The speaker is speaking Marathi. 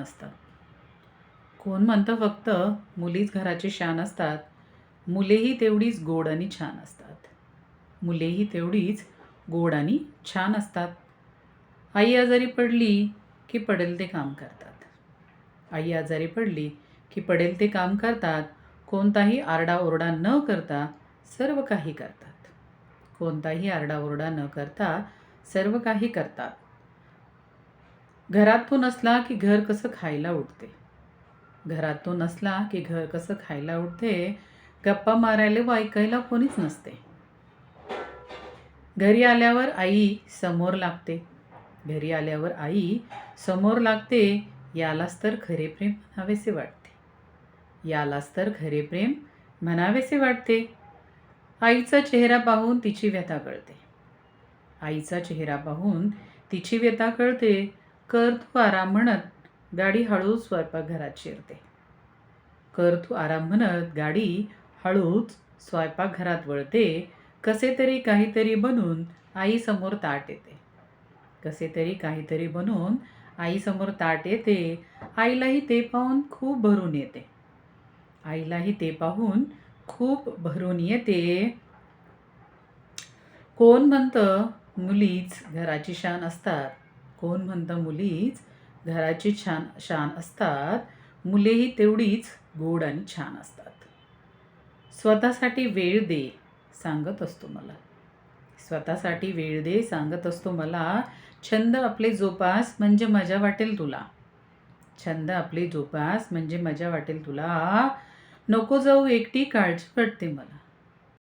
असतात. कोण म्हणतं फक्त मुलीच घराची शान असतात. मुलेही तेवढीच गोड आणि छान असतात. मुलेही तेवढीच गोड आणि छान असतात. आई आजारी पडली की पडेल ते काम करतात. आई आजारी पडली की पडेल ते काम करतात. कोणताही आरडाओरडा न करता सर्व काही करतात. कोणताही आरडाओरडा न करता सर्व काही करतात. घरात तो नसला की घर कसं खायला उठते. घरात तो नसला की घर कसं खायला उठते. गप्पा मारायला व ऐकायला कोणीच नसते. घरी आल्यावर आई समोर लागते. घरी आल्यावर आई समोर लागते. यालाच तर खरे प्रेम म्हणावेसे वाटते. यालाच तर खरे प्रेम म्हणावेसे वाटते. आईचा चेहरा पाहून तिची व्यथा कळते. आईचा चेहरा पाहून तिची व्यथा कळते. कर तू आराम म्हणत गाडी हळूच स्वयंपाकघरात शिरते. कर तू आराम म्हणत गाडी हळूच स्वयंपाकघरात वळते. कसे तरी काहीतरी बनून आईसमोर ताट येते. कसे तरी काहीतरी बनून आईसमोर ताट येते. आईलाही ते पाहून खूप भरून येते. आईलाही ते पाहून खूप भरून येते. कोण म्हणतं मुलीच घराची शान असतात. कोण म्हणतं मुलीच घराची शान असतात. मुलेही तेवढीच गोड आणि छान असतात. स्वतःसाठी वेळ दे सांगत असतो मला. स्वतःसाठी वेळ दे सांगत असतो मला. छंद आपले जोपास म्हणजे मजा वाटेल तुला. छंद आपले जोपास म्हणजे मजा वाटेल तुला. नको जाऊ एकटी काळजी वाटते मला.